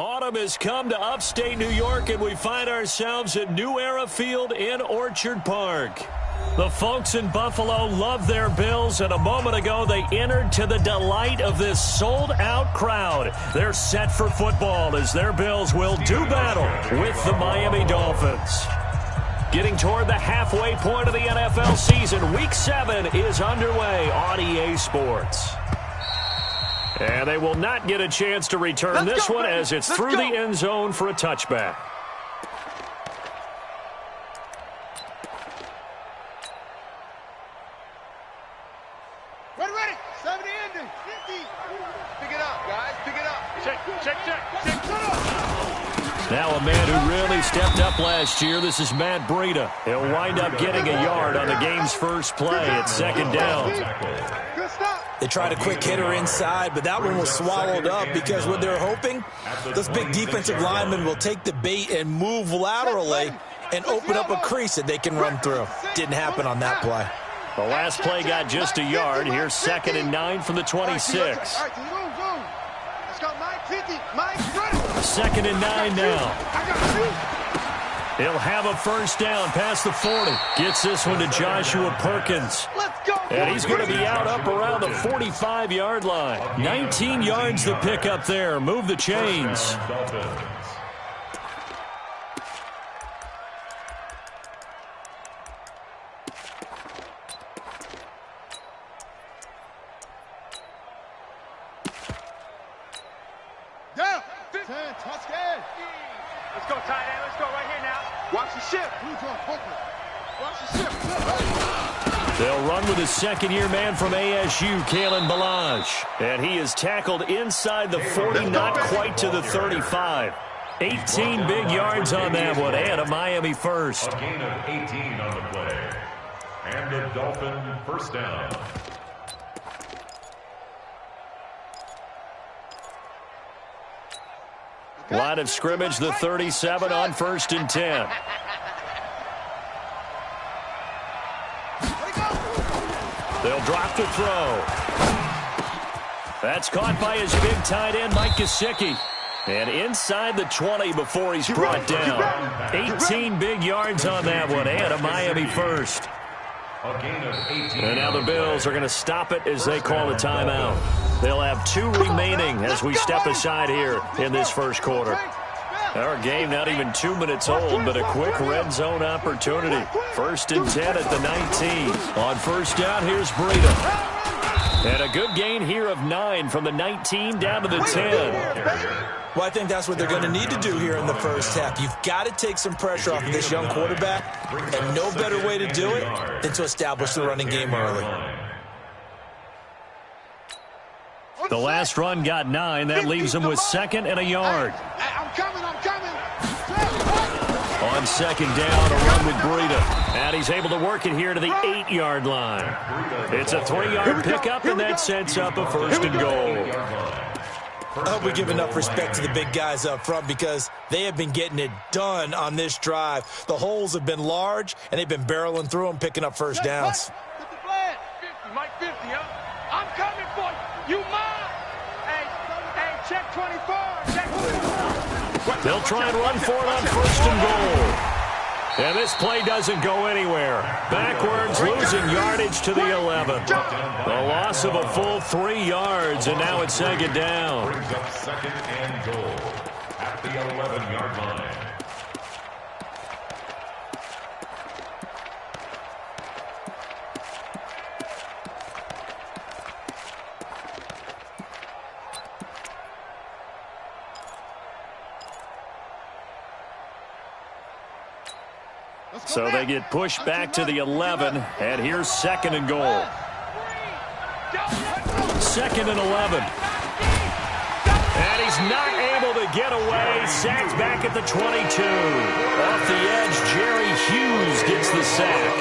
Autumn has come to upstate New York, and we find ourselves at New Era Field in Orchard Park. The folks in Buffalo love their Bills, and a moment ago they entered to the delight of this sold-out crowd. They're set for football as their Bills will do battle with the Miami Dolphins. Getting toward the halfway point of the NFL season, Week 7 is underway on EA Sports. And they will not get a chance to return this one as it's through the end zone for a touchback. Ready. 70 ending. 50. Pick it up, guys. Pick it up. Check. Now a man who really stepped up last year. This is Matt Breida. He'll wind up getting a yard on the game's first play at second down. Good stop. They tried a quick hitter inside, but that one was swallowed up because what they're hoping, those big defensive linemen will take the bait and move laterally and open up a crease that they can run through. Didn't happen on that play. The last play got just a yard. Here's 2nd and 9 from the 26. All right, let's go, Mike. 50. Mike, run it. 2nd and 9 now. I got you. He'll have a first down past the 40. Gets this one to Joshua Perkins. Let's go. And he's going to be out up around the 45-yard line. 19 yards to pick up there. Move the chains. Down. 10. Touchdown. Let's go, tight end. Let's go right here now. Watch the shift. Watch the shift. They'll run with his second-year man from ASU, Kalen Ballage. And he is tackled inside the 40, not quite to the 35. 18 big yards on that one, and a Miami first. A gain of 18 on the play. And the Dolphin first down. Line of scrimmage, the 37 on 1st and 10. They'll drop the throw. That's caught by his big tight end, Mike Gesicki. And inside the 20 before he's brought down. 18 big yards on that one, and a Miami first. A gain of 18. And now the Bills are going to stop it as they call a timeout. They'll have 2 remaining as we step aside here in this first quarter. Our game not even 2 minutes old, but a quick red zone opportunity. 1st and 10 at the 19. On first down, here's Breida. And a good gain here of 9 from the 19 down to the 10. Well, I think that's what they're going to need to do here in the first half. You've got to take some pressure off of this young quarterback, and no better way to do it than to establish the running game early. The last run got 9. That leaves him with 2nd and a yard. I'm coming. On 2nd down, a run with Breida. And he's able to work it here to the 8-yard line. It's a 3-yard pickup, and that sets up a 1st and goal. I hope we give enough respect to the big guys up front because they have been getting it done on this drive. The holes have been large, and they've been barreling through them, picking up first downs. 50, Mike 50, huh? I'm coming for you. You mine. Hey, check 24. Check 24. They'll try and run for it on 1st and goal. And this play doesn't go anywhere. Backwards, losing yardage to the 11. A loss of a full 3 yards, and now it's 2nd down. Brings up 2nd and goal at the 11-yard line. So they get pushed back to the 11, and here's 2nd and goal. 2nd and 11. And he's not able to get away. Sacked back at the 22. Off the edge, Jerry Hughes gets the sack.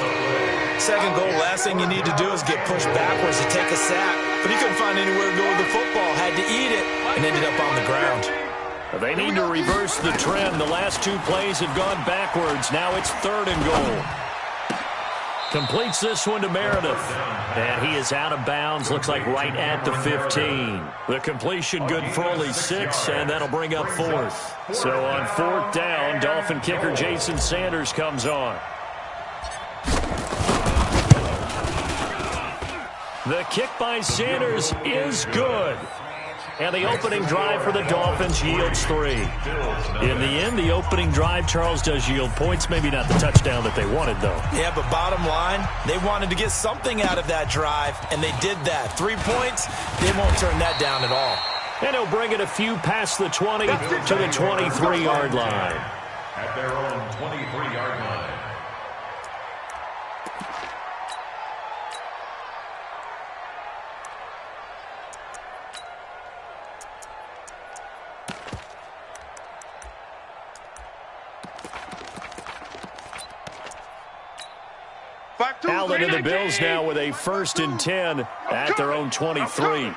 2nd goal, last thing you need to do is get pushed backwards to take a sack. But he couldn't find anywhere to go with the football. Had to eat it and ended up on the ground. They need to reverse the trend. The last 2 plays have gone backwards. Now it's 3rd and goal. Completes this one to Meredith. And he is out of bounds. Looks like right at the 15. The completion good for only 6, and that'll bring up 4th. So on 4th down, Dolphin kicker Jason Sanders comes on. The kick by Sanders is good. And the opening drive for the Dolphins yields 3. In the end, the opening drive, Charles, does yield points. Maybe not the touchdown that they wanted, though. Yeah, but bottom line, they wanted to get something out of that drive, and they did that. 3 points, they won't turn that down at all. And he'll bring it a few past the 20 to the 23-yard line. At their own 23-yard line. Allen and the Bills now with a 1st and 10 at their own 23. Middle.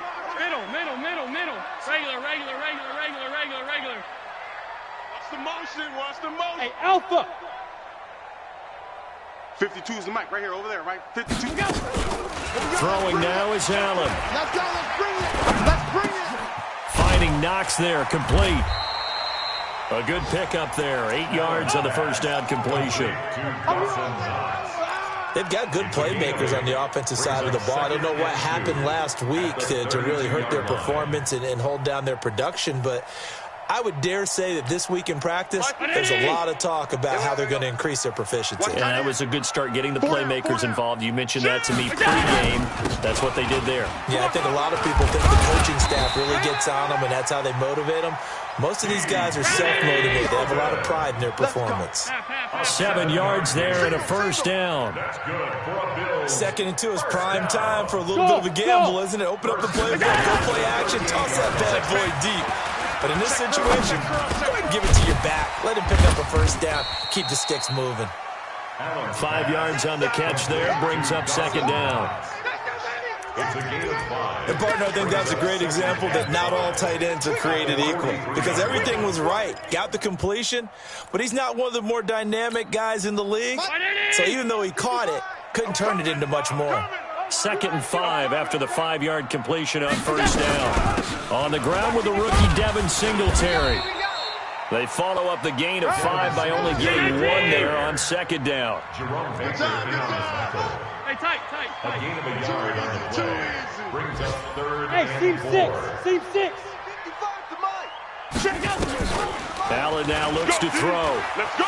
Regular. Watch the motion. Hey, Alpha. 52 is the mic right here, over there, right? 52. Throwing now is Allen. Let's go, let's bring it. Finding Knox there, complete. A good pickup there, 8 yards on the first down completion. They've got good playmakers on the offensive side of the ball. I don't know what happened last week to really hurt their performance and hold down their production, but I would dare say that this week in practice, there's a lot of talk about how they're going to increase their proficiency. Yeah, that was a good start getting the playmakers involved. You mentioned that to me pregame. That's what they did there. Yeah, I think a lot of people think the coaching staff really gets on them, and that's how they motivate them. Most of these guys are self-motivated. They have a lot of pride in their performance. 7 yards there and a first down. 2nd and 2 is prime time for a little bit of a gamble, isn't it? Open up the playbook, go play action, toss that bad boy deep. But in this situation, go ahead and give it to your back. Let him pick up a first down. Keep the sticks moving. 5 yards on the catch there. Brings up 2nd down. And, partner, I think that's a great example that not all tight ends are created equal. Because everything was right. Got the completion. But he's not one of the more dynamic guys in the league. So even though he caught it, couldn't turn it into much more. 2nd and 5 after the 5-yard completion on first down. On the ground with the rookie Devin Singletary. They follow up the gain of 5 by only getting 1 there on 2nd down. Hey, tight. A gain of a yard on the play. Brings up 3rd Hey, and 4. Seam 6. Allen now looks to throw.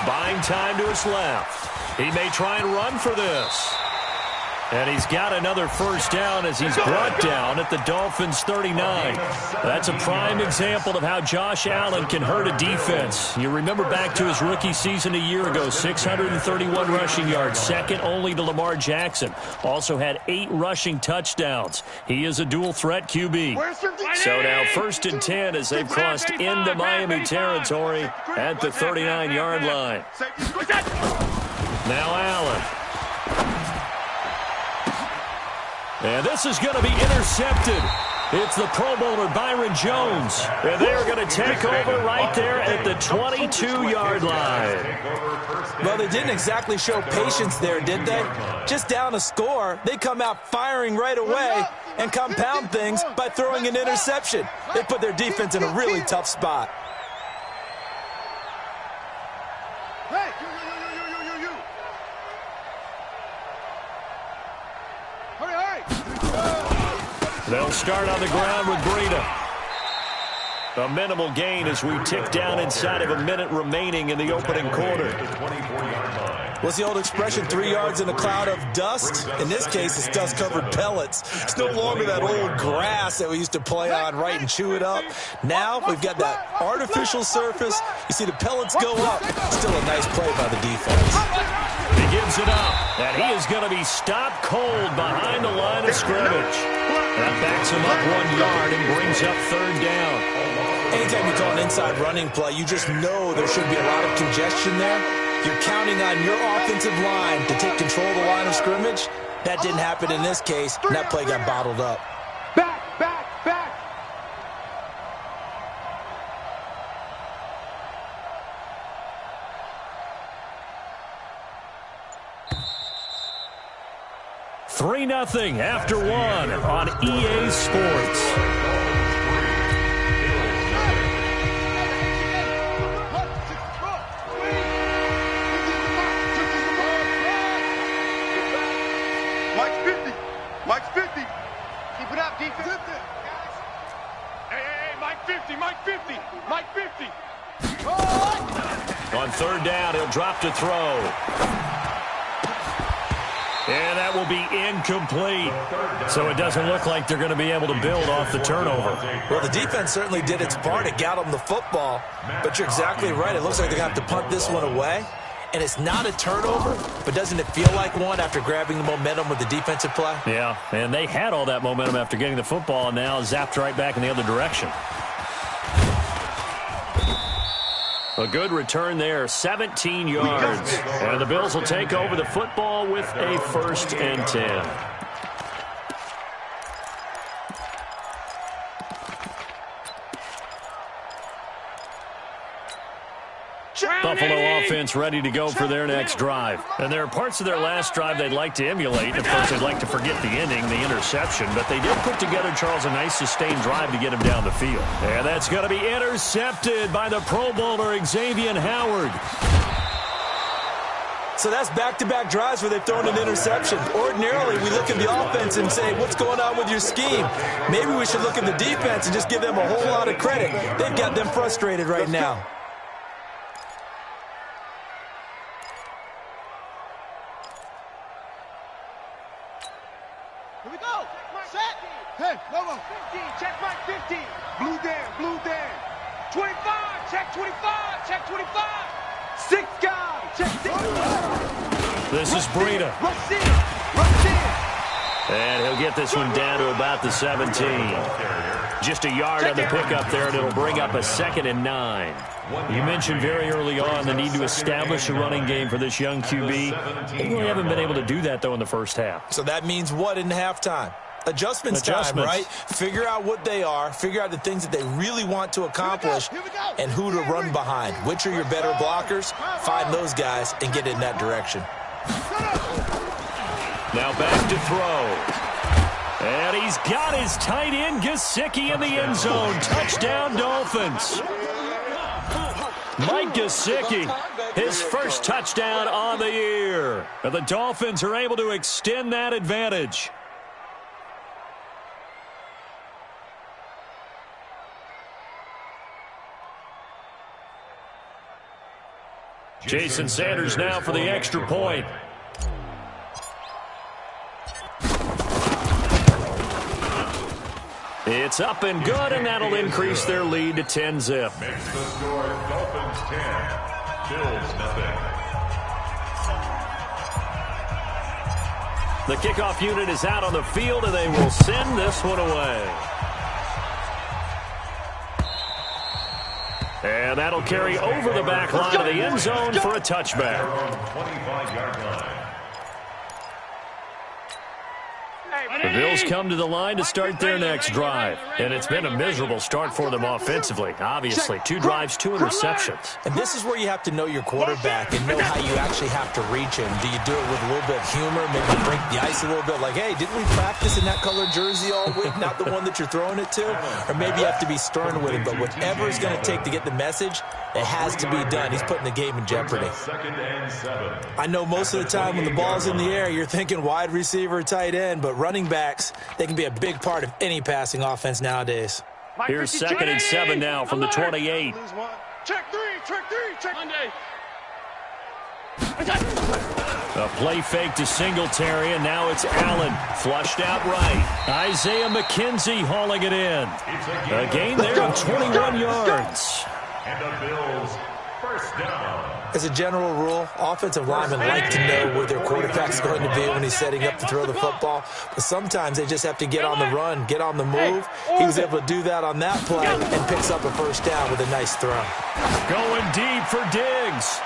Buying time to his left. He may try and run for this. And he's got another first down as he's brought down at the Dolphins' 39. That's a prime example of how Josh Allen can hurt a defense. You remember back to his rookie season a year ago, 631 rushing yards, second only to Lamar Jackson. Also had 8 rushing touchdowns. He is a dual-threat QB. So now 1st and 10 as they've crossed into Miami territory at the 39-yard line. Now Allen. And this is going to be intercepted. It's the Pro Bowler Byron Jones. And they're going to take over right there at the 22-yard line. Well, they didn't exactly show patience there, did they? Just down a score, they come out firing right away and compound things by throwing an interception. They put their defense in a really tough spot. They'll start on the ground with Breida. A minimal gain as we tick down inside of a minute remaining in the opening quarter. What's the old expression, 3 yards in a cloud of dust? In this case, it's dust-covered pellets. It's no longer that old grass that we used to play on, right, and chew it up. Now we've got that artificial surface. You see the pellets go up. Still a nice play by the defense. He gives it up, and he is going to be stopped cold behind the line of scrimmage. That backs him up 1 yard and brings up 3rd down. Anytime you call an inside running play, you just know there should be a lot of congestion there. You're counting on your offensive line to take control of the line of scrimmage. That didn't happen in this case, and that play got bottled up. Back. 3-0 after 1 on EA Sports. Mike's 50. Keep it up, defense. Hey, Mike 50, Mike 50, Mike 50. On third down, he'll drop to throw. And that will be incomplete. So it doesn't look like they're going to be able to build off the turnover. Well, the defense certainly did its part. It got them the football. But you're exactly right. It looks like they're going to have to punt this one away. And it's not a turnover, but doesn't it feel like one after grabbing the momentum with the defensive play? Yeah, and they had all that momentum after getting the football, and now zapped right back in the other direction. A good return there, 17 yards. And the Bills will take over the football with a 1st and 10. Buffalo offense ready to go for their next drive. And there are parts of their last drive they'd like to emulate. Of course, they'd like to forget the ending, the interception. But they did put together, Charles, a nice sustained drive to get him down the field. And that's going to be intercepted by the Pro Bowler, Xavier Howard. So that's back-to-back drives where they've thrown an interception. Ordinarily, we look at the offense and say, what's going on with your scheme? Maybe we should look at the defense and just give them a whole lot of credit. They've got them frustrated right now. Here we go. Set. Hey, Lobo. 50, check Mike 50. Blue down. 25, check 25, check 25. 6 guys, check 6. This is Breida. Rush in. And he'll get this one down to about the 17. Just a yard on the pickup there, and it'll bring up a 2nd and 9. You mentioned very early on the need to establish a running game for this young QB. They really haven't been able to do that, though, in the first half. So that means what in halftime? Adjustments time, right? Figure out what they are, figure out the things that they really want to accomplish, and who to run behind. Which are your better blockers? Find those guys and get in that direction. Now back to throw. And he's got his tight end, Gesicki, in the end zone. Touchdown, Dolphins. Mike Gesicki, his first touchdown on the year. And the Dolphins are able to extend that advantage. Jason Sanders now for the extra point. It's up and good, and that'll increase their lead to 10-zip. Makes the score Dolphins 10, Bills 0. The kickoff unit is out on the field, and they will send this one away. And that'll carry over the back line of the end zone for a touchback. 25-yard line. The Bills come to the line to start their next drive. And it's been a miserable start for them offensively. Obviously, 2 drives, 2 interceptions. And this is where you have to know your quarterback and know how you actually have to reach him. Do you do it with a little bit of humor, maybe break the ice a little bit, like, hey, didn't we practice in that colored jersey all week, not the one that you're throwing it to? Or maybe you have to be stern with him, but whatever it's going to take to get the message, it has to be done. He's putting the game in jeopardy. 2nd and 7. I know most of the time when the ball's in the air, you're thinking wide receiver, tight end, but running backs, they can be a big part of any passing offense nowadays. Here's 2nd and 7 now from the 28. Check 3, check Monday. A play fake to Singletary, and now it's Allen. Flushed out right. Isaiah McKenzie hauling it in. A gain there of 21 yards. And the Bills, 1st down. As a general rule, offensive linemen like to know where their quarterback's going to be when he's setting up to throw the football. But sometimes they just have to get on the run, get on the move. He was able to do that on that play and picks up a 1st down with a nice throw. Going deep for Diggs.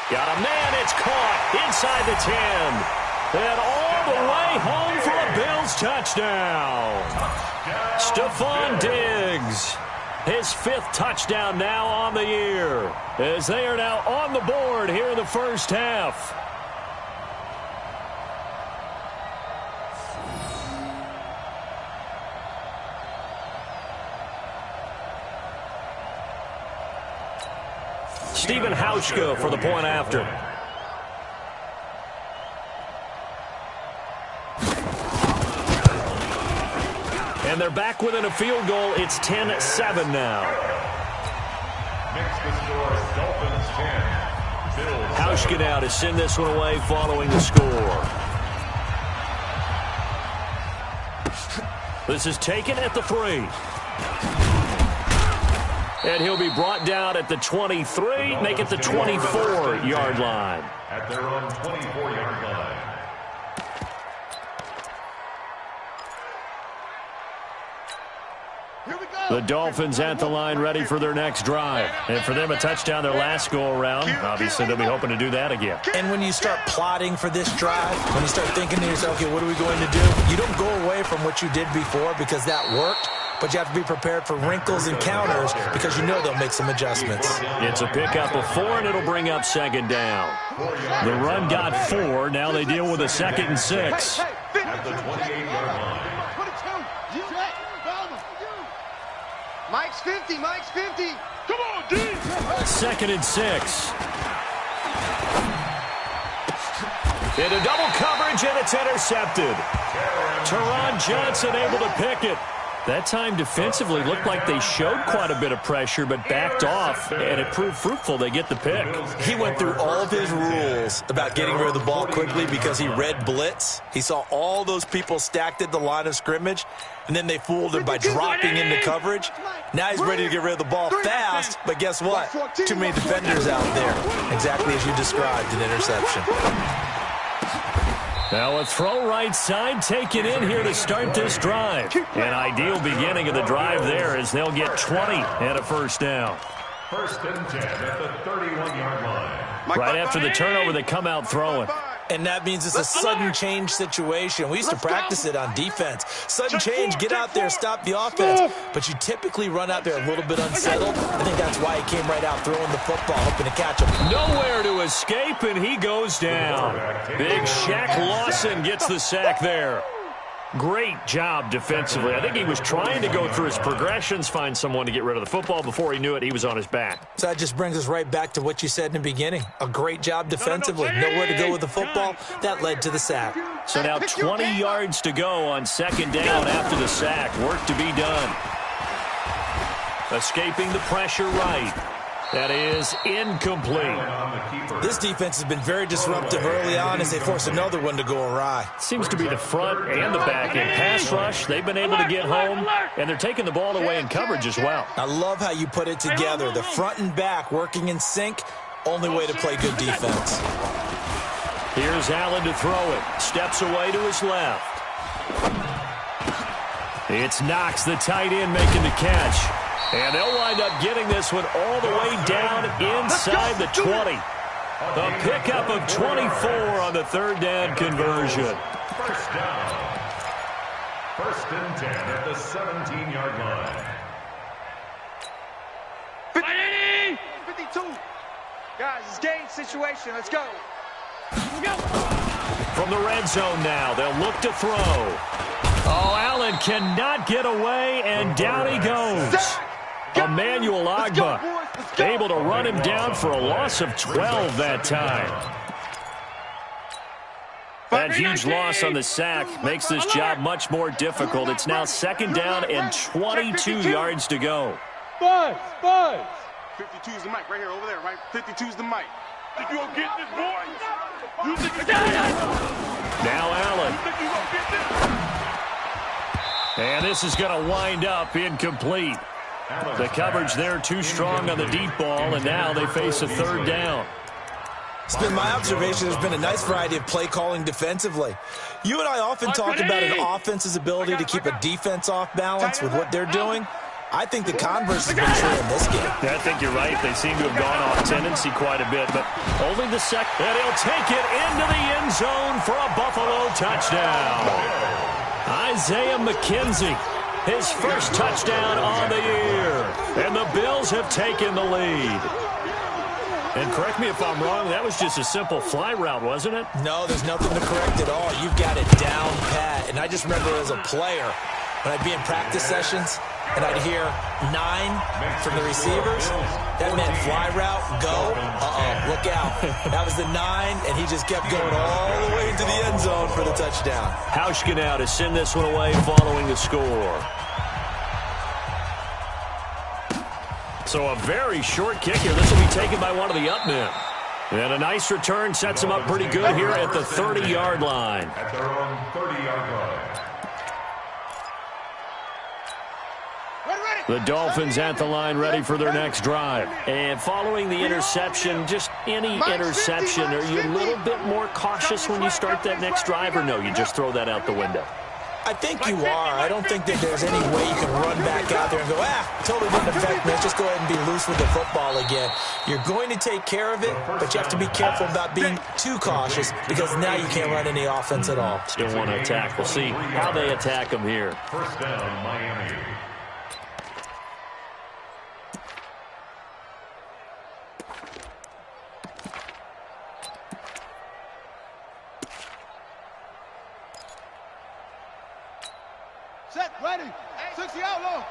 Got a man, it's caught inside the 10. And all the way home for a Bills touchdown. Stephon Diggs. His 5th touchdown now on the year, as they are now on the board here in the first half. Stephen Hauschka for the point after. And they're back within a field goal. It's 10-7 now. Makes the score Dolphins 10. Bills. Hauschka now to send this one away following the score. This is taken at the 3. And he'll be brought down at the 23, make it the 24-yard line. At their own 24-yard line. The Dolphins at the line ready for their next drive. And for them, a touchdown their last go-around. Obviously, they'll be hoping to do that again. And when you start plotting for this drive, when you start thinking to yourself, okay, what are we going to do? You don't go away from what you did before because that worked, but you have to be prepared for wrinkles and counters because you know they'll make some adjustments. It's a pickup of 4, and it'll bring up second down. The run got 4. Now they deal with a 2nd and 6. At the 28-yard line. Mike's 50, Mike's 50. Come on, D. 2nd and 6. Into double coverage, and it's intercepted. Teron Johnson able to pick it. That time defensively looked like they showed quite a bit of pressure but backed off, and it proved fruitful. They get the pick. He went through all of his rules about getting rid of the ball quickly because he read blitz. He saw all those people stacked at the line of scrimmage, and then they fooled him by dropping into coverage. Now he's ready to get rid of the ball fast, but guess what? Too many defenders out there. Exactly as you described, an interception. Now a throw right side taken in here to start this drive. An ideal beginning of the drive there as they'll get 20 and a first down. 1st and 10 at the 31-yard line. Right after the turnover, they come out throwing. And that means it's a sudden change situation. We used to practice it on defense. Sudden change, get out there, stop the offense. But you typically run out there a little bit unsettled. I think that's why he came right out throwing the football, hoping to catch him. Nowhere to escape, and he goes down. Big Shaq Lawson gets the sack there. Great job defensively. I think he was trying to go through his progressions, find someone to get rid of the football. Before he knew it, he was on his back. So that just brings us right back to what you said in the beginning. A great job defensively. Nowhere to go with the football. That led to the sack. So now 20 yards to go on 2nd down after the sack. Work to be done. Escaping the pressure right. That is incomplete. This defense has been very disruptive early on as they force another one to go awry. Seems to be the front and the back end. Pass rush, they've been able to get home, and they're taking the ball away in coverage as well. I love how you put it together. The front and back working in sync. Only way to play good defense. Here's Allen to throw it. Steps away to his left. It's Knox, the tight end, making the catch. And they'll wind up getting this one all the way down inside the 20. The pickup of 24 on the 3rd down conversion. First down. 1st and 10 at the 17-yard line. 52. Guys, it's game situation. Let's go. Let's go. From the red zone now, they'll look to throw. Oh, Allen cannot get away, and down he goes. Emmanuel Agba able to run him down for a loss of 12 that time. That huge loss on the sack makes this job much more difficult. It's now 2nd down and 22 yards to go. Buzz. 52 is the mic right here, over there, right? 52 is the mic. Think you gonna get this, boy? You think you Now Allen. think you gonna get this? And this is going to wind up incomplete. The coverage there too strong on the deep ball, and now they face a 3rd down. It's been my observation there's been a nice variety of play calling defensively. You and I often talk about an offense's ability to keep a defense off balance with what they're doing. I think the converse has been true in this game. I think you're right. They seem to have gone off tendency quite a bit, but only the second. And he'll take it into the end zone for a Buffalo touchdown. Isaiah McKenzie, his first touchdown on the year. And the Bills have taken the lead. And correct me if I'm wrong, that was just a simple fly route, wasn't it? No, there's nothing to correct at all. You've got it down pat. And I just remember as a player, when I'd be in practice sessions, and I'd hear 9 from the receivers. That meant fly route, go, look out. That was the 9, and he just kept going all the way into the end zone for the touchdown. Hauschka now to send this one away following the score. So a very short kick here. This will be taken by one of the up men. And a nice return sets him up pretty good here at the 30-yard line. At their own 30-yard line. The Dolphins at the line ready for their next drive. And following the interception, just any interception, are you a little bit more cautious when you start that next drive, or no, you just throw that out the window? I think you are. I don't think that there's any way you can run back out there and go, totally didn't affect me. Let's just go ahead and be loose with the football again. You're going to take care of it, but you have to be careful about being too cautious because now you can't run any offense at all. Still want to attack. We'll see how they attack them here. First down, Miami. Set, ready. 60 out low.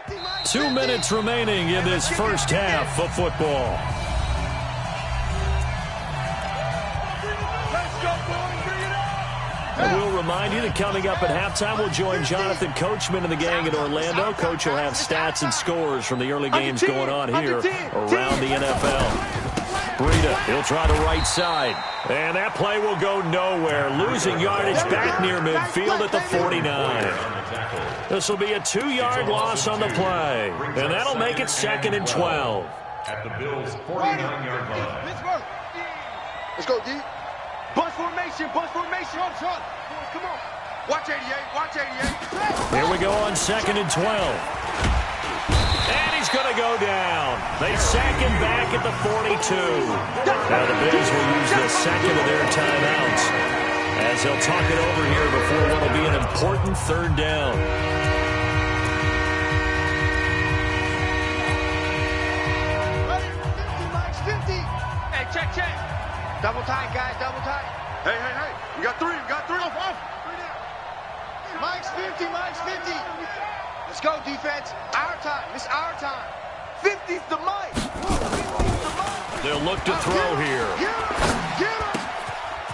50, 2 minutes remaining in this first half of football. Let's go, boys. Bring it up. And we'll remind you that coming up at halftime, we'll join Jonathan Coachman and the gang in Orlando. Coach will have stats and scores from the early games going on here around the NFL. Breida, he'll try the right side. And that play will go nowhere. Losing yardage back near midfield at the 49. This will be a 2-yard loss on the play. And that'll make it 2nd and 12. At the Bills' 49-yard line. Let's go, D. Bus formation, bus formation. Come on. Watch 88, watch 88. Here we go on 2nd and 12. And he's going to go down. They sack him back at the 42. Now the Bills will use the second of their timeouts as they'll talk it over here before what will be an important 3rd down. Ready, 50, Mike's 50. Hey, check. Double tight, guys, double tight. Hey. We got 3, Off. 3 down. Mike's 50, Mike's 50. Let's go, defense. Our time. It's our time. 50's the Mike. 50's the Mike. They'll look to throw here. Get him.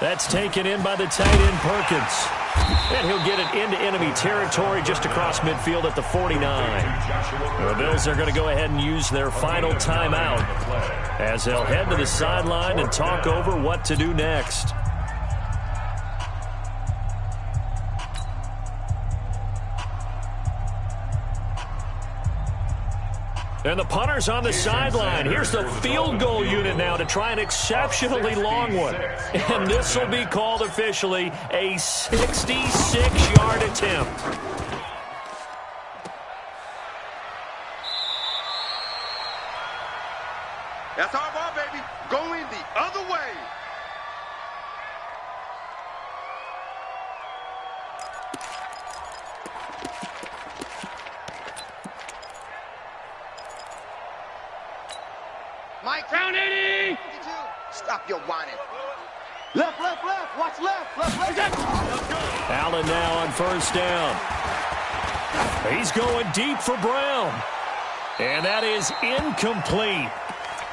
That's taken in by the tight end Perkins. And he'll get it into enemy territory just across midfield at the 49. The Bills are going to go ahead and use their final timeout as they'll head to the sideline and talk over what to do next. And the punter's on the sideline. Here's the field goal unit now to try an exceptionally long one. And this will be called officially a 66-yard attempt. That's our ball, baby. Going the other way. Mike, round 80. Stop your whining. Left. Watch left. Allen now on 1st down. He's going deep for Brown. And that is incomplete.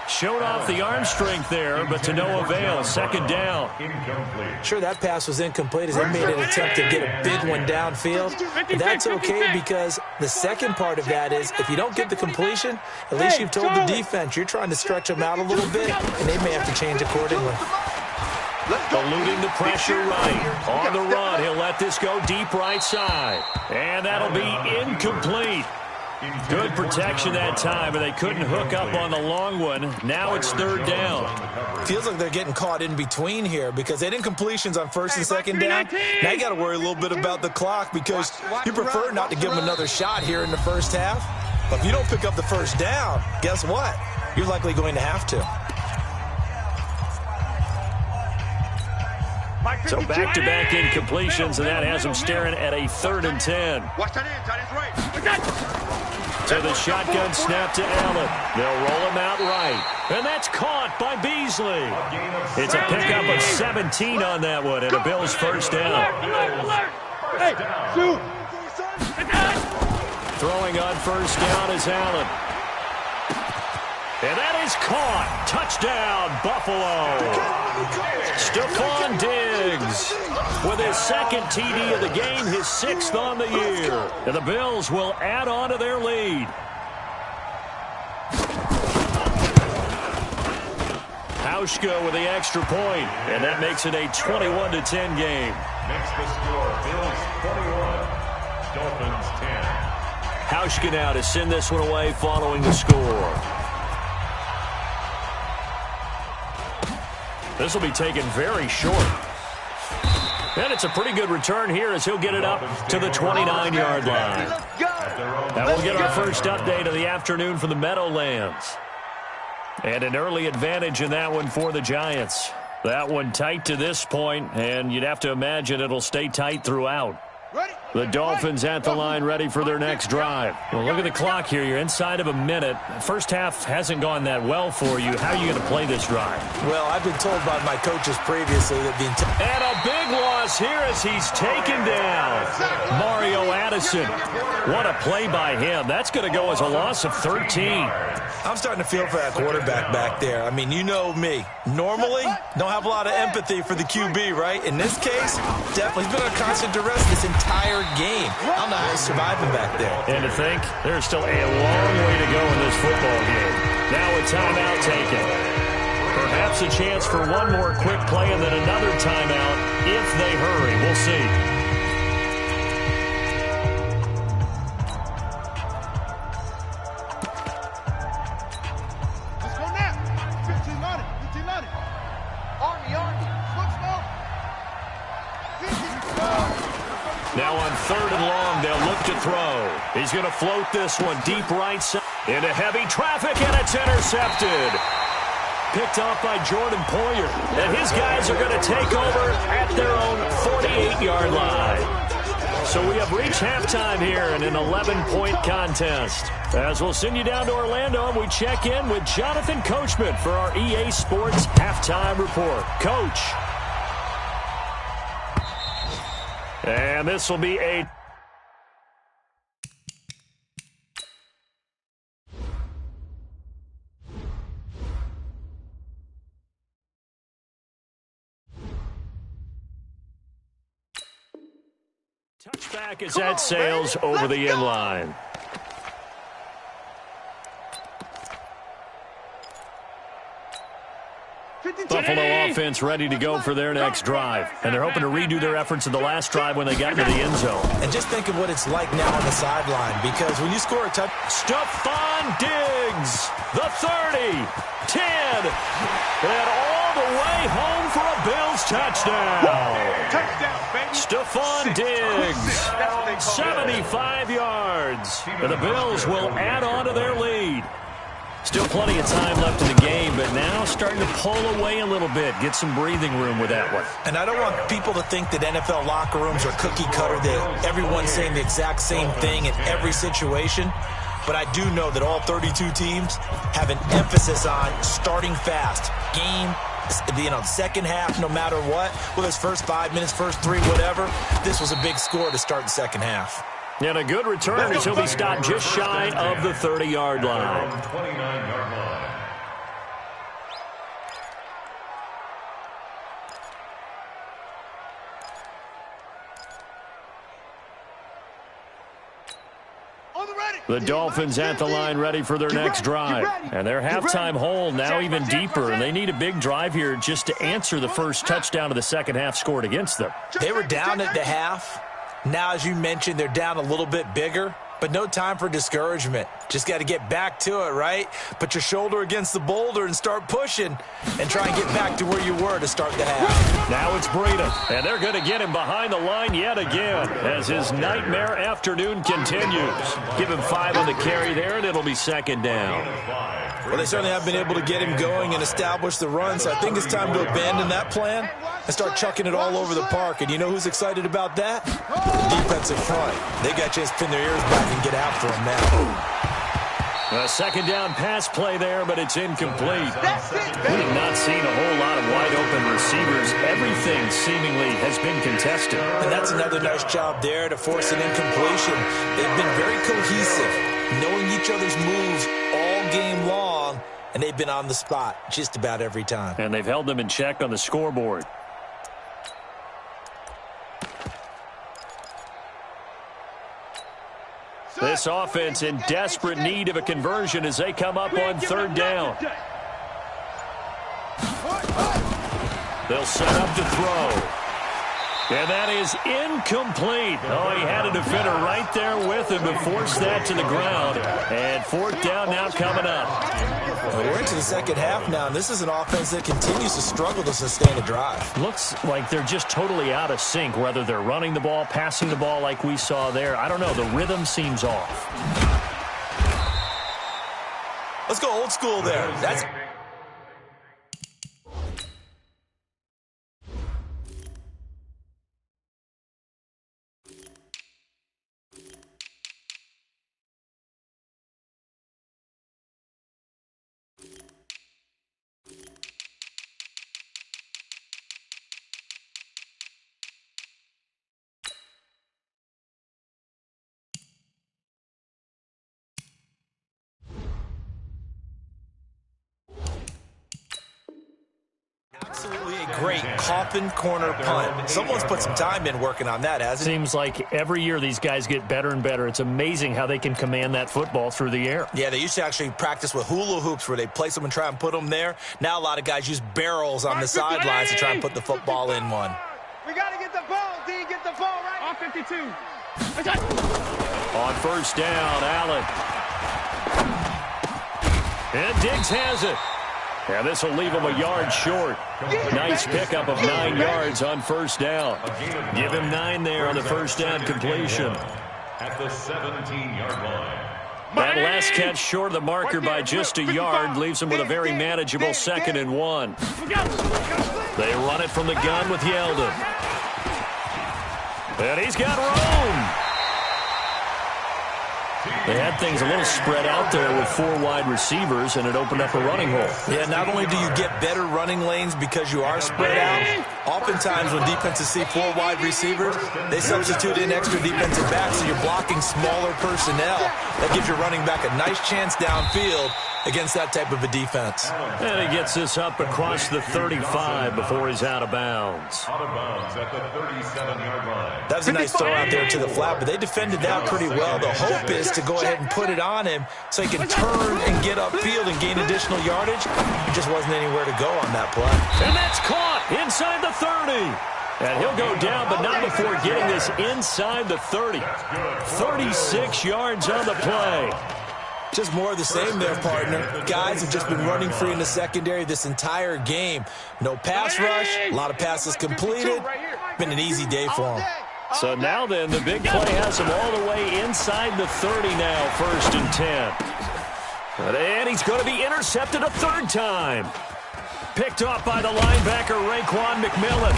Showed off the arm strength there, but to no avail. 2nd down. Sure, that pass was incomplete as they made an attempt to get a big one downfield. But that's okay because the second part of that is if you don't get the completion, at least you've told the defense you're trying to stretch them out a little bit, and they may have to change accordingly. Eluding the pressure right. On the run, he'll let this go deep right side. And that'll be incomplete. Good protection that time, but they couldn't hook up on the long one. Now it's 3rd down. Feels like they're getting caught in between here because they had incompletions on 1st and 2nd down. Now you got to worry a little bit about the clock because you prefer not to give them another shot here in the first half. But if you don't pick up the 1st down, guess what? You're likely going to have to. So back-to-back incompletions, and that has them staring at a 3rd and 10. Watch that in, tight right. So the shotgun snap to Allen. They'll roll him out right. And that's caught by Beasley. It's a pickup of 17 on that one, and a Bills 1st down. Hey, shoot. Throwing on first down is Allen. And that is caught. Touchdown, Buffalo. Stephon Diggs with his second TD of the game, his 6th on the year. And the Bills will add on to their lead. Hauschka with the extra point, and that makes it a 21-10 game. Makes the score Bills 21, Dolphins 10. Hauschka now to send this one away following the score. This will be taken very short. And it's a pretty good return here as he'll get it up to the 29-yard line. Now we'll get our first update of the afternoon from the Meadowlands. And an early advantage in that one for the Giants. That one tight to this point, and you'd have to imagine it'll stay tight throughout. The Dolphins at the line ready for their next drive. Well, look at the clock here. You're inside of a minute. First half hasn't gone that well for you. How are you going to play this drive? Well, I've been told by my coaches previously that and a big loss here as he's taken down. Mario Addison. What a play by him. That's going to go as a loss of 13. I'm starting to feel for that quarterback back there. I mean, you know me. Normally, don't have a lot of empathy for the QB, right? In this case, definitely. He's been under constant duress this entire game. I don't know how he's surviving back there. And to think, there's still a long way to go in this football game. Now a timeout taken. Perhaps a chance for one more quick play and then another timeout if they hurry. We'll see. Now on 3rd and long, they'll look to throw. He's going to float this one deep right side into heavy traffic, and it's intercepted. Picked off by Jordan Poyer. And his guys are going to take over at their own 48-yard line. So we have reached halftime here in an 11-point contest. As we'll send you down to Orlando, and we check in with Jonathan Coachman for our EA Sports Halftime Report. Coach. And this will be a touchback as that sails over the end line. Buffalo offense ready to go for their next drive. And they're hoping to redo their efforts in the last drive when they got into the end zone. And just think of what it's like now on the sideline, because when you score a touchdown. Stephon Diggs, the 30, 10, and all the way home for a Bills touchdown. Stephon Diggs, 75 yards. And the Bills will add on to their lead. Still plenty of time left in the game, but now starting to pull away a little bit, get some breathing room with that one. And I don't want people to think that NFL locker rooms are cookie cutter, that everyone's saying the exact same thing in every situation. But I do know that all 32 teams have an emphasis on starting fast. Second half, no matter what, whether it's first 5 minutes, first 3, whatever, this was a big score to start the second half. And a good return as he'll be stopped just shy of the 30-yard line. 29-yard line. The Dolphins at the line ready for their next drive. And their halftime hole now even deeper, and they need a big drive here just to answer the first touchdown of the second half scored against them. They were down at the half. Now, as you mentioned, they're down a little bit bigger, but no time for discouragement. Just got to get back to it, right? Put your shoulder against the boulder and start pushing and try and get back to where you were to start the half. Now it's Breida, and they're going to get him behind the line yet again as his nightmare afternoon continues. Give him 5 on the carry there, and it'll be second down. Well, they certainly have been able to get him going and establish the run, so I think it's time to abandon that plan and start chucking it all over the park. And you know who's excited about that? The defensive front. They got a chance to pin their ears back and get after him now. A second down pass play there, but it's incomplete. We have not seen a whole lot of wide-open receivers. Everything seemingly has been contested. And that's another nice job there to force an incompletion. They've been very cohesive, knowing each other's moves all game long, and they've been on the spot just about every time. And they've held them in check on the scoreboard. This offense in desperate need of a conversion as they come up on third down. They'll set up to throw. And that is incomplete. Oh, he had a defender right there with him to force that to the ground. And fourth down now coming up. Well, we're into the second half now, and this is an offense that continues to struggle to sustain a drive. Looks like they're just totally out of sync, whether they're running the ball, passing the ball like we saw there. I don't know. The rhythm seems off. Let's go old school there. That's... Absolutely a great coffin corner punt. Someone's put some time in working on that, hasn't it? Seems like every year these guys get better and better. It's amazing how they can command that football through the air. Yeah, they used to actually practice with hula hoops where they place them and try and put them there. Now a lot of guys use barrels on the sidelines to try and put the football in one. We got to get the ball, D. Get the ball right. On 52. On first down, Allen. And Diggs has it. And this will leave him a yard short. Nice pickup of 9 yards on first down. Give him 9 there on the first down completion. At the 17-yard line. That last catch short of the marker by just a yard leaves him with a very manageable 2nd and 1. They run it from the gun with Yeldon. And he's got room. They had things a little spread out there with 4 wide receivers, and it opened up a running hole. Yeah, not only do you get better running lanes because you are spread out, oftentimes when defenses see 4 wide receivers, they substitute in extra defensive backs, so you're blocking smaller personnel. That gives your running back a nice chance downfield against that type of a defense. And he gets this up across the 35 before he's out of bounds. Out of bounds at the 37-yard line. That was a nice throw out there to the flat, but they defended that pretty well. The hope is to go ahead and put it on him so he can turn and get upfield and gain additional yardage. There just wasn't anywhere to go on that play. And that's caught inside the 30. And he'll go down, but not before getting this inside the 30. 36 yards on the play. Just more of the same there, partner. Guys have just been running free in the secondary this entire game. No pass rush, a lot of passes completed. Been an easy day for them. So now then, the big play has him all the way inside the 30 now, 1st and 10. And he's going to be intercepted a 3rd time. Picked off by the linebacker, Raekwon McMillan.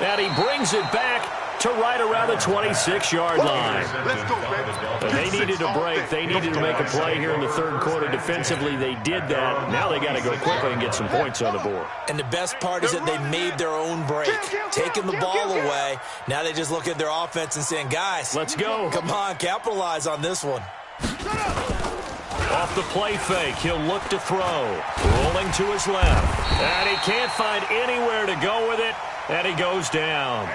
And he brings it back to right around the 26-yard line. Let's go, baby. But they needed a break. They needed to make a play here in the 3rd quarter. Defensively, they did that. Now they got to go quickly and get some points on the board. And the best part is that they made their own break, taking the ball away. Now they just look at their offense and saying, guys, let's go. Come on, capitalize on this one. Off the play fake, he'll look to throw. Rolling to his left. And he can't find anywhere to go with it. And he goes down.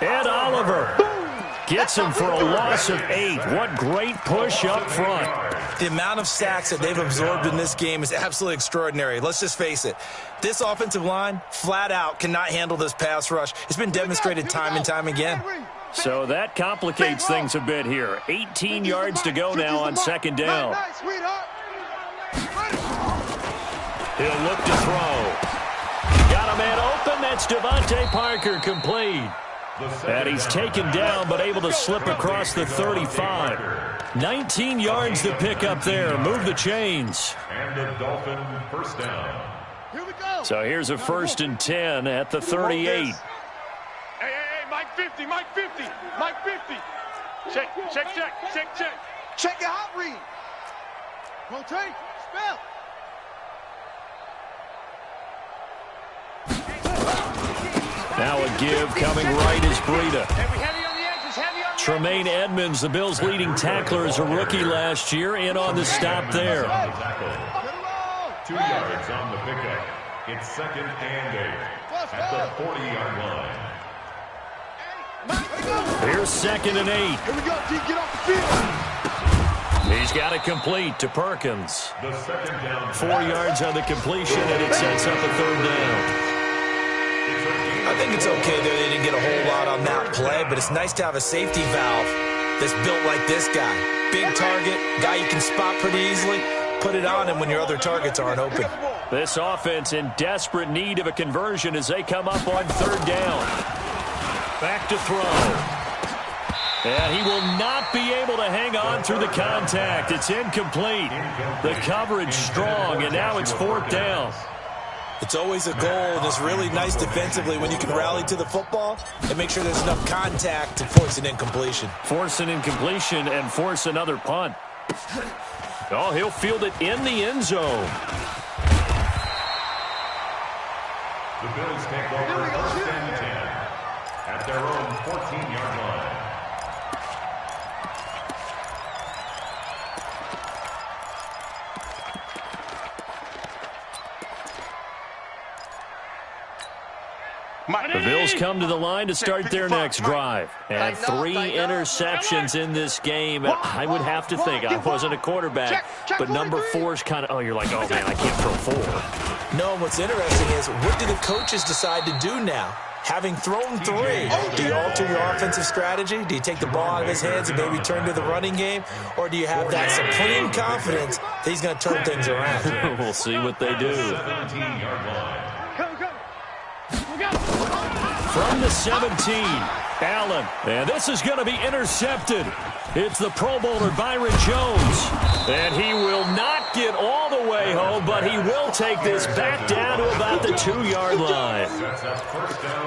Ed Oliver gets him for a loss of 8. What great push up front. The amount of sacks that they've absorbed in this game is absolutely extraordinary. Let's just face it. This offensive line, flat out, cannot handle this pass rush. It's been demonstrated time and time again. So that complicates things a bit here. 18 yards to go now on 2nd down. He'll look to throw. Got a man open. That's Devontae Parker, complete. And he's taken down but able to slip across the 35. 19 yards to pick up there. Move the chains. And the Dolphin 1st down. Here we go. So here's a 1st and 10 at the 38. Hey, Mike 50, Mike 50, Mike 50. Check. Check your hot read. Rotate. Spell. Now a give coming right is Breida. Tremaine Edmonds, the Bills' leading tackler, as a rookie last year, in on the stop there. 2 yards on the pickup. It's 2nd and 8 at the 40-yard line. Here's 2nd and 8. Here we go, D. Get off the field. He's got it complete to Perkins. The 2nd down. 4 yards on the completion, and it sets up a 3rd down. I think it's okay there. They didn't get a whole lot on that play, but it's nice to have a safety valve that's built like this guy. Big target, guy you can spot pretty easily. Put it on him when your other targets aren't open. This offense in desperate need of a conversion as they come up on 3rd down. Back to throw. And he will not be able to hang on through the contact. It's incomplete. The coverage strong, and now it's 4th down. It's always a goal, and it's really nice defensively when you can rally to the football and make sure there's enough contact to force an incompletion. Force an incompletion and force another punt. Oh, he'll field it in the end zone. The Bills take over 1st and 10 at their own 14-yard line. The Bills come to the line to start their next drive. And 3 interceptions in this game. I would have to think, I wasn't a quarterback, but number 4's kind of, oh, you're like, oh, man, I can't throw 4. No, what's interesting is, what do the coaches decide to do now? Having thrown 3, do you alter your offensive strategy? Do you take the ball out of his hands and maybe turn to the running game? Or do you have that supreme confidence that he's going to turn things around? We'll see what they do. 17-yard line. From the 17, Allen. And this is going to be intercepted. It's the Pro Bowler Byron Jones. And he will not get all the way home, but he will take this back down to about the 2-yard line.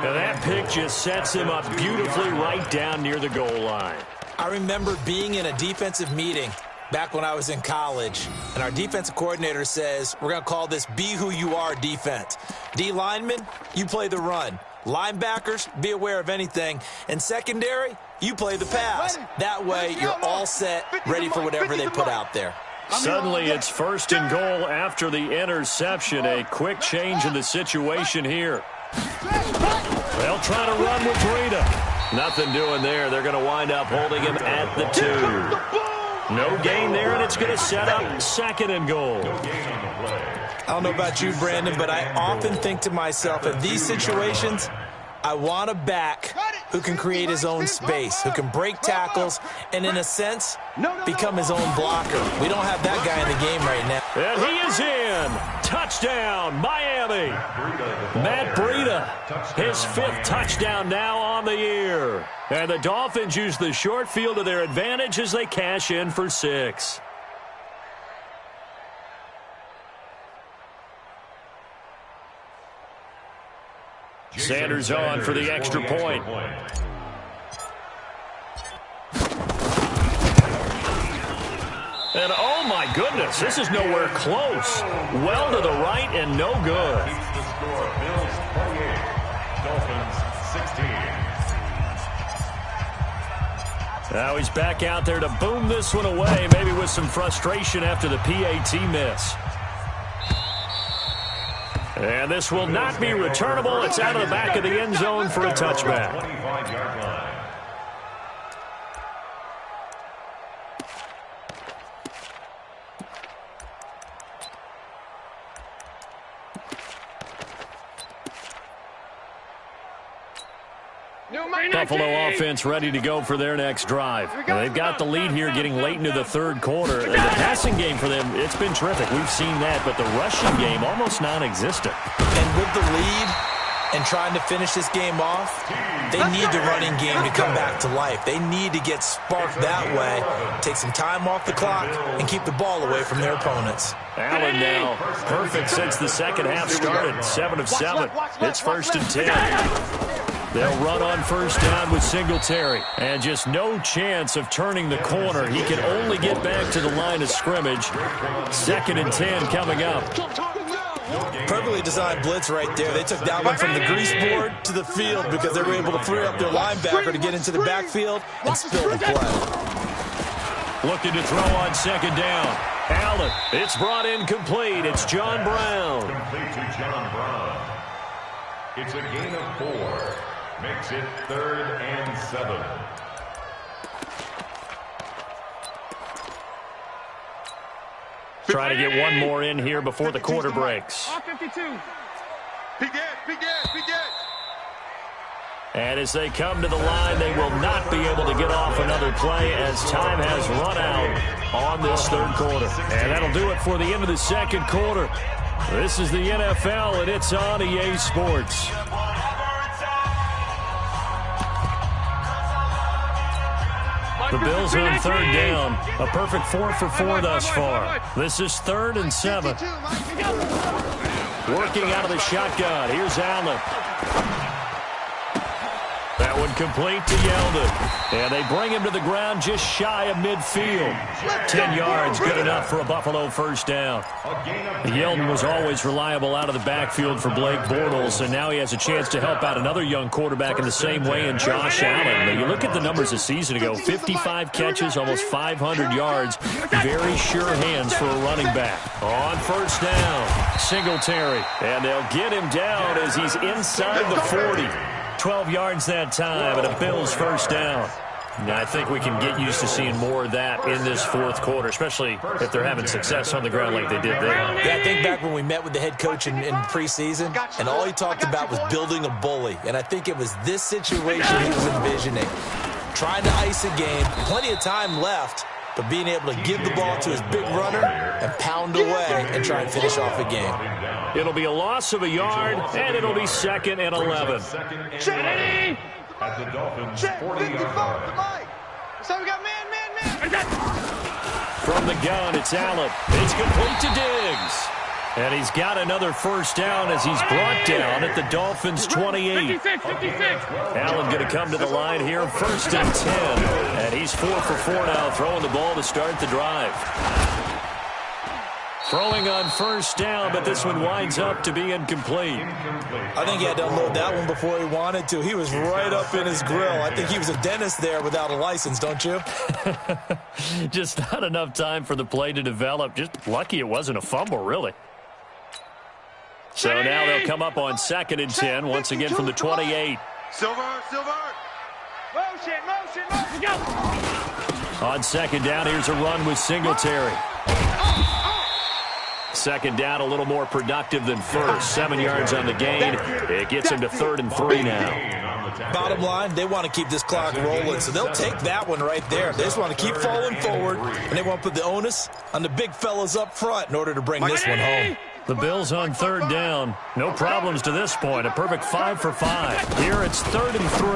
And that pick just sets him up beautifully right down near the goal line. I remember being in a defensive meeting back when I was in college, and our defensive coordinator says, we're going to call this Be Who You Are defense. D linemen, you play the run. Linebackers, be aware of anything. And secondary, you play the pass. That way, you're all set, ready for whatever they put out there. Suddenly, it's 1st and goal after the interception. A quick change in the situation here. They'll try to run with Breida. Nothing doing there. They're going to wind up holding him at the 2. No gain there, and it's going to set up 2nd and goal. I don't know about you, Brandon, but I often think to myself, in these situations, I want a back who can create his own space, who can break tackles, and in a sense, become his own blocker. We don't have that guy in the game right now. And he is in. Touchdown, Miami. Matt Breida, his 5th touchdown now on the year. And the Dolphins use the short field to their advantage as they cash in for 6. Sanders on for the extra point. And oh my goodness, this is nowhere close. Well to the right and no good. Keeps the score. Bills 28, Dolphins 16. Now he's back out there to boom this one away, maybe with some frustration after the PAT miss. And this will not be returnable. It's out of the back of the end zone for a touchback. 25-yard line. Buffalo offense ready to go for their next drive. And they've got the lead here getting late into the 3rd quarter. And the passing game for them, it's been terrific. We've seen that, but the rushing game almost non-existent. And with the lead and trying to finish this game off, they need the running game to come back to life. They need to get sparked that way, take some time off the clock, and keep the ball away from their opponents. Allen now perfect since the 2nd half started. 7 of 7. It's 1st and 10. They'll run on first down with Singletary. And just no chance of turning the corner. He can only get back to the line of scrimmage. 2nd and 10 coming up. Perfectly designed blitz right there. They took that one from the grease board to the field because they were able to free up their linebacker to get into the backfield and spill the play. Looking to throw on 2nd down. Allen, it's brought in complete. It's John Brown. Complete to John Brown. It's a gain of 4. Makes it 3rd and 7. Trying to get one more in here before the quarter breaks. 52. Big edge. And as they come to the line, they will not be able to get off another play as time has run out on this 3rd quarter. And that'll do it for the end of the 2nd quarter. This is the NFL, and it's on EA Sports. The Bills on 3rd down. A perfect 4 for 4 thus far. This is 3rd and 7. Working out of the shotgun. Here's Allen. That one complete to Yeldon. And they bring him to the ground just shy of midfield. 10 yards, good enough for a Buffalo first down. Yeldon was always reliable out of the backfield for Blake Bortles, and now he has a chance to help out another young quarterback in the same way in Josh Allen. Now, you look at the numbers a season ago, 55 catches, almost 500 yards. Very sure hands for a running back. On first down, Singletary. And they'll get him down as he's inside the 40. 12 yards that time, and a Bills first down. Now, I think we can get used to seeing more of that in this 4th quarter, especially if they're having success on the ground like they did there. Yeah, I think back when we met with the head coach in preseason, and all he talked about was building a bully. And I think it was this situation he was envisioning. Trying to ice a game, plenty of time left, but being able to give the ball to his big runner and pound away and try and finish off a game. It'll be a loss of a yard, and it'll be 2nd and 11. At the Dolphins 40-yard line. So we got man. From the gun, it's Allen. It's complete to Diggs. And he's got another first down as he's brought down at the Dolphins 28. 56. Allen going to come to the line here, 1st and 10. And he's 4 for 4 now, throwing the ball to start the drive. Throwing on first down, but this one winds up to be incomplete. I think he had to unload that one before he wanted to. He was right up in his grill. I think he was a dentist there without a license, don't you? Just not enough time for the play to develop. Just lucky it wasn't a fumble, really. So now they'll come up on 2nd and 10, once again from the 28. Silver. Motion, go. On 2nd down, here's a run with Singletary. 2nd down, a little more productive than first. 7 yards on the gain. It gets him to 3rd and 3 now. Bottom line, they want to keep this clock rolling, so they'll take that one right there. They just want to keep falling forward, and they want to put the onus on the big fellas up front in order to bring this one home. The Bills on 3rd down. No problems to this point. A perfect 5 for 5. Here it's 3rd and 3.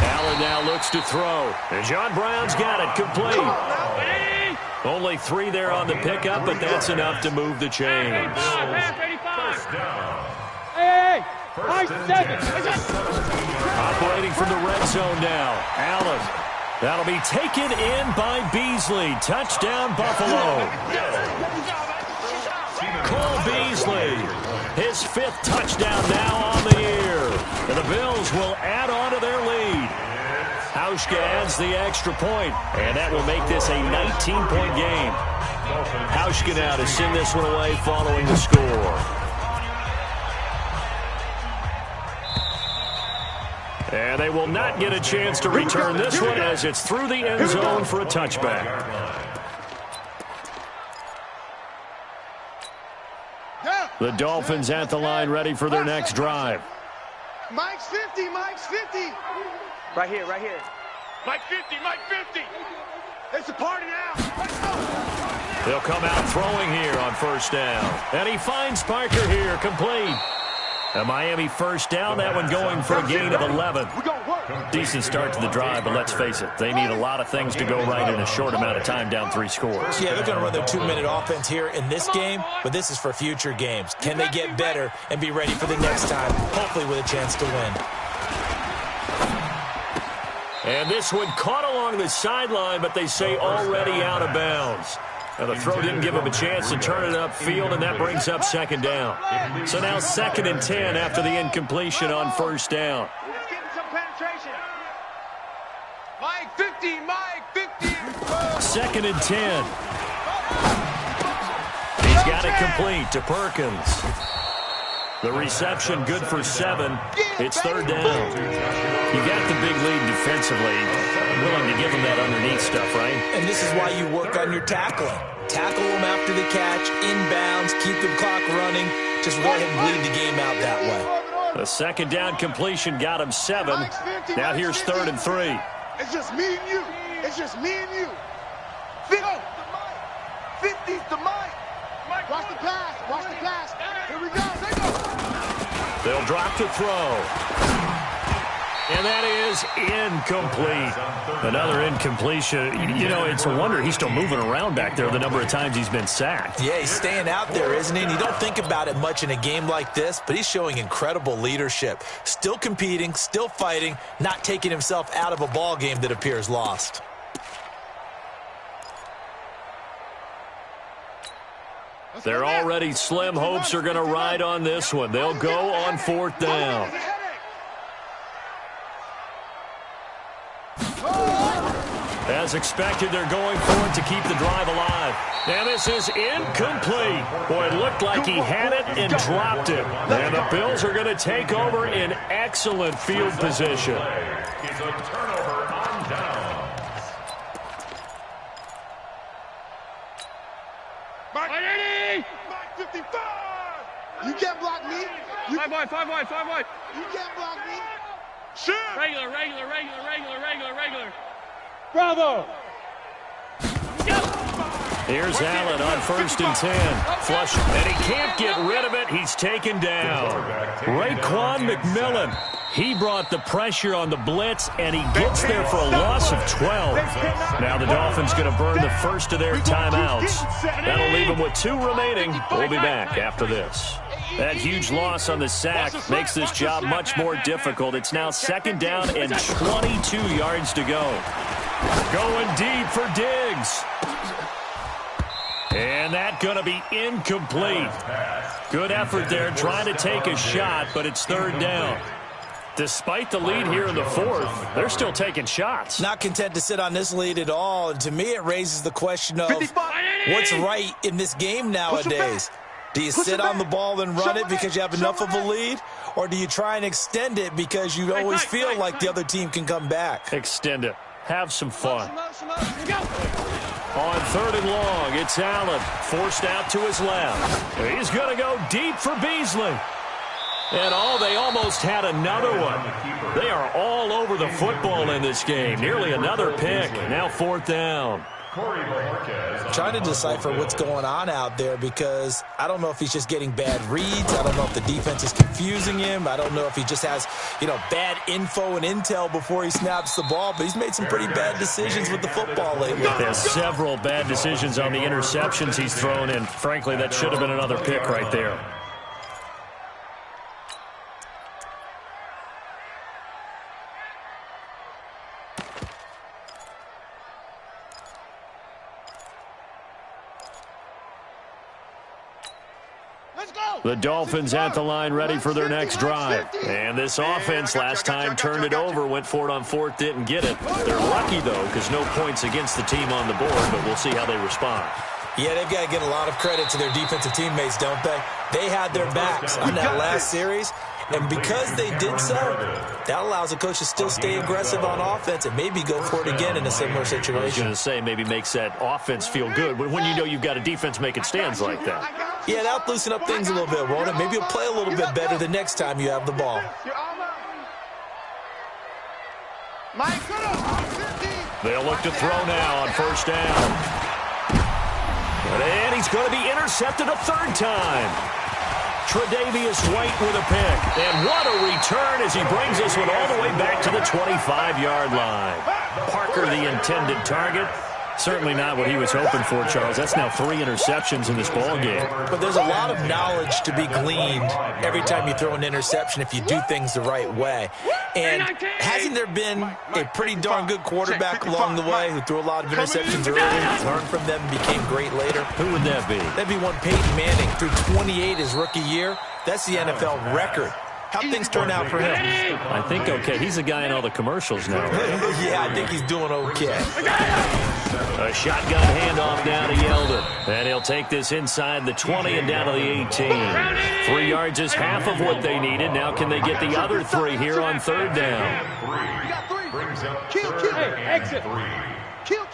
Allen now looks to throw. And John Brown's got it complete. Only 3 there on the pickup, but that's enough to move the chains. Hey! Operating from the red zone now. Allen. That'll be taken in by Beasley. Touchdown, Buffalo. Cole Beasley, his 5th touchdown now on the year. And the Bills will add on to their lead. Hauschka adds the extra point, and that will make this a 19-point game. Hauschka now to send this one away following the score. And they will not get a chance to return this one as it's through the end zone for a touchback. The Dolphins at the line ready for their next drive. Mike's 50. Right here. Mike 50. It's a party now. They'll come out throwing here on first down. And he finds Parker here, complete. A Miami first down, that one going for a gain of 11. Decent start to the drive, but let's face it, they need a lot of things to go right in a short amount of time, down 3 scores. Yeah, they're going to run their 2-minute offense here in this game, but this is for future games. Can they get better and be ready for the next time, hopefully with a chance to win? And this one caught along the sideline, but they say already out of bounds. And the throw didn't give him a chance to turn it upfield, and that brings up second down. So now 2nd and 10 after the incompletion on first down. Let's get some penetration. Mike 50, Mike 50. 2nd and 10. He's got it complete to Perkins. The reception good for 7. It's 3rd down. You got the big lead defensively. Willing to give them that underneath stuff, right? And this is why you work on your tackling. Tackle them after the catch, inbounds, keep the clock running. Just go ahead and bleed the game out that way. The 2nd down completion got him 7. Now here's 3rd and 3. It's just me and you. It's just me and you. 50's the mic. Watch the pass. Watch the pass. Here we go. They go. They'll drop to throw. And that is incomplete. Another incompletion. You know, it's a wonder he's still moving around back there the number of times he's been sacked. Yeah, he's staying out there, isn't he? And you don't think about it much in a game like this, but he's showing incredible leadership. Still competing, still fighting, not taking himself out of a ball game that appears lost. Their already slim hopes are going to ride on this one. They'll go on 4th down. As expected, they're going for it to keep the drive alive. And this is incomplete. Boy, it looked like he had it and dropped it. And the Bills are going to take over in excellent field position. It's a turnover on downs. Mike 55. You can't block me. Five wide. You can't block me. Shoot. Regular. Bravo. Here's Allen on 1st and 10. Flush, and he can't get rid of it. He's taken down. Raekwon McMillan. He brought the pressure on the blitz, and he gets there for a loss of 12. Now the Dolphins going to burn the first of their timeouts. That'll leave them with 2 remaining. We'll be back after this. That huge loss on the sack makes this job much more difficult. It's now 2nd down and 22 yards to go. Going deep for Diggs. And that going to be incomplete. Good effort there trying to take a shot, but it's 3rd down. Despite the lead here in the 4th, they're still taking shots. Not content to sit on this lead at all. And to me, it raises the question of what's right in this game nowadays. Do you sit on the ball and run it because you have enough of a lead? Or do you try and extend it because you always feel like the other team can come back? Extend it. Have some fun. On 3rd and long, it's Allen. Forced out to his left. He's going to go deep for Beasley. And they almost had another one. They are all over the football in this game. Nearly another pick. Now 4th down. Trying to decipher what's going on out there because I don't know if he's just getting bad reads. I don't know if the defense is confusing him. I don't know if he just has, bad info and intel before he snaps the ball. But he's made some pretty bad decisions with the football lately. There's several bad decisions on the interceptions he's thrown in. Frankly, that should have been another pick right there. The Dolphins at the line ready for their next drive. And this offense last time turned it over, went for it on 4th, didn't get it. They're lucky, though, because no points against the team on the board, but we'll see how they respond. Yeah, they've got to get a lot of credit to their defensive teammates, don't they? They had their backs on that last series, and because they did so, that allows the coach to still stay aggressive on offense and maybe go for it again in a similar situation. I was going to say maybe makes that offense feel good, but when you know you've got a defense making stands like that. Yeah, that'll loosen up things a little bit, won't it? Maybe you'll play a little bit better the next time you have the ball. They'll look to throw now on 1st down. And he's going to be intercepted a 3rd time. Tre'Davious White with a pick. And what a return as he brings this one all the way back to the 25-yard line. Parker, the intended target. Certainly not what he was hoping for, Charles. That's now 3 interceptions in this ball game. But there's a lot of knowledge to be gleaned every time you throw an interception if you do things the right way. And hasn't there been a pretty darn good quarterback along the way who threw a lot of interceptions early, learned from them, and became great later? Who would that be? That'd be one Peyton Manning, threw 28 his rookie year. That's the NFL record. How'd things turn out for him? I think okay. He's a guy in all the commercials now. Yeah, I think he's doing okay. A shotgun handoff down to Yeldon. And he'll take this inside the 20 and down to the 18. 3 yards is half of what they needed. Now can they get the other 3 here on 3rd down? You got 3. Brings up Kill. Exit. 3. Kill.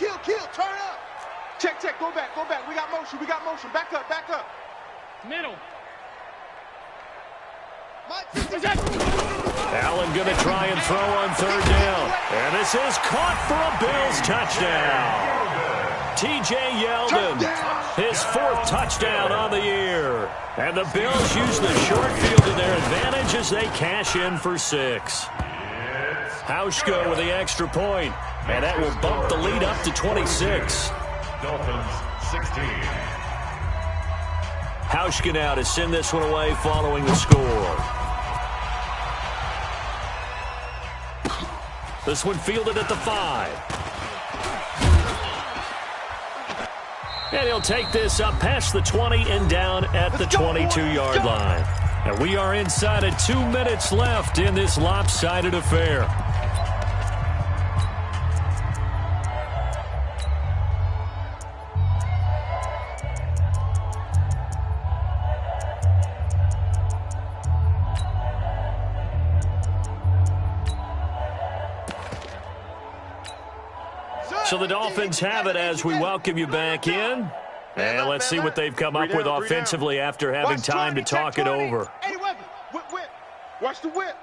Turn up. Check. Go back. We got motion. Back up. Middle. Allen going to try and throw on 3rd down. And this is caught for a Bills touchdown. T.J. Yeldon, his 4th touchdown on the year. And the Bills use the short field to their advantage as they cash in for 6. Hauschka with the extra point. And that will bump the lead up to 26. Dolphins 16. Hauschka now to send this one away following the score. This one fielded at the 5. And he'll take this up past the 20 and down at the 22-yard line. And we are inside of 2 minutes left in this lopsided affair. So the Dolphins have it as we welcome you back in. And let's see what they've come up with offensively after having time to talk it over. Whip. Watch the whip.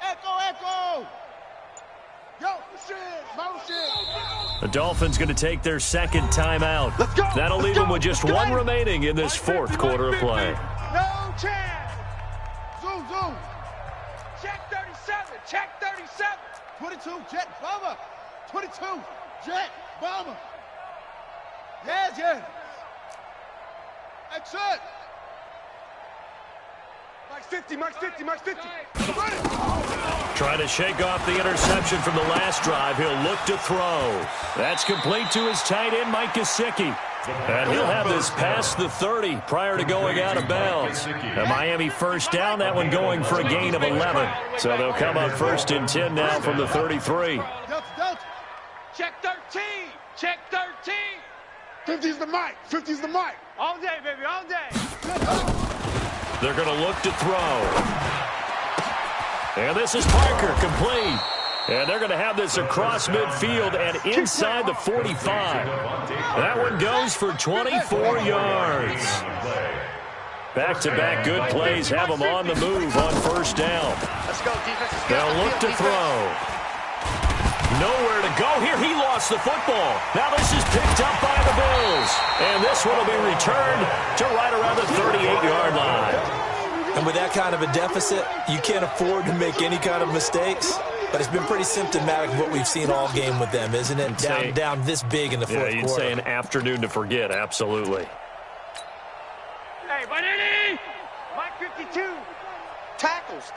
Echo. Yo, motion. The Dolphins going to take their 2nd timeout. That'll leave them with just 1 remaining in this 4th quarter of play. No chance. Zoom. Check 37. 22, jet bomber. 22, jet bomber. Yes. Exit. Max 50. Trying to shake off the interception from the last drive. He'll look to throw. That's complete to his tight end, Mike Gesicki. And he'll have this past the 30 prior to going out of bounds. The Miami 1st down, that one going for a gain of 11. So they'll come up 1st and 10 now from the 33. Check 13. 50's the mic. All day, baby, all day. They're going to look to throw. And this is Parker, complete. And they're going to have this across midfield and inside the 45. That one goes for 24 yards. Back-to-back good plays have them on the move on 1st down. Let's go, defense. They'll look to throw. Nowhere to go here. He lost the football. Now this is picked up by the Bills. And this one will be returned to right around the 38-yard line. And with that kind of a deficit, you can't afford to make any kind of mistakes. But it's been pretty symptomatic of what we've seen all game with them, isn't it? Down this big in the 4th quarter. Yeah, you'd say an afternoon to forget, absolutely. Hey, Banini! Mike 52. Tackles.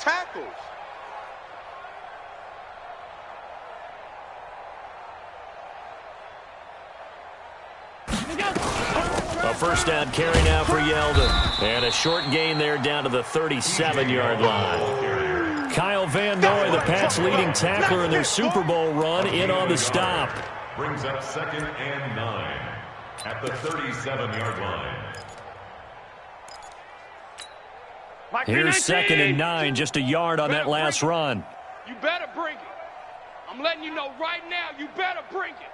A 1st down carry now for Yeldon. And a short gain there down to the 37-yard line. Kyle Van Noy, the Pats' leading tackler in their Super Bowl run, in on the stop. Brings up 2nd and 9 at the 37-yard line. Here's 2nd and 9, just a yard on that last run. You better bring it. I'm letting you know right now, you better bring it.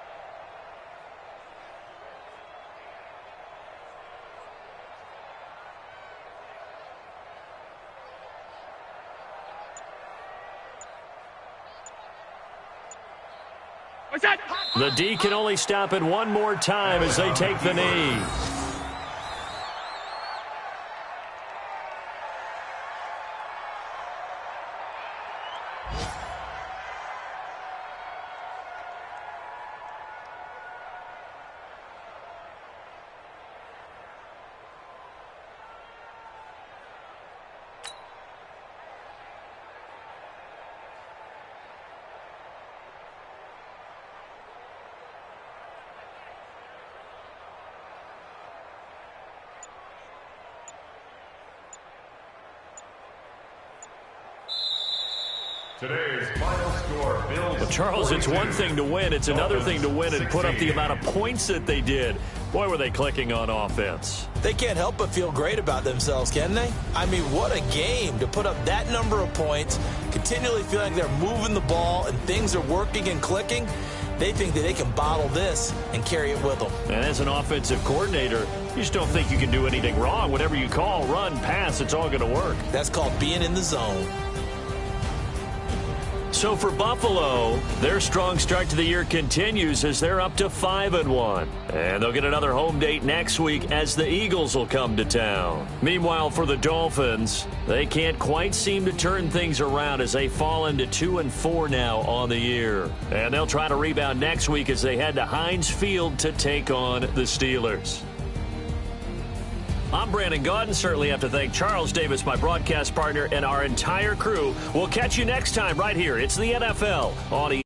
The D can only stop it one more time as they take the knee. Today's final score, Bills. Well, Charles, it's one thing to win. It's another thing to win and put up the amount of points that they did. Boy, were they clicking on offense. They can't help but feel great about themselves, can they? I mean, what a game to put up that number of points, continually feeling like they're moving the ball and things are working and clicking. They think that they can bottle this and carry it with them. And as an offensive coordinator, you just don't think you can do anything wrong. Whatever you call, run, pass, it's all going to work. That's called being in the zone. So for Buffalo, their strong start to the year continues as they're up to 5-1. And they'll get another home date next week as the Eagles will come to town. Meanwhile, for the Dolphins, they can't quite seem to turn things around as they fall into 2-4 now on the year. And they'll try to rebound next week as they head to Heinz Field to take on the Steelers. I'm Brandon Gaudin. Certainly have to thank Charles Davis, my broadcast partner, and our entire crew. We'll catch you next time right here. It's the NFL on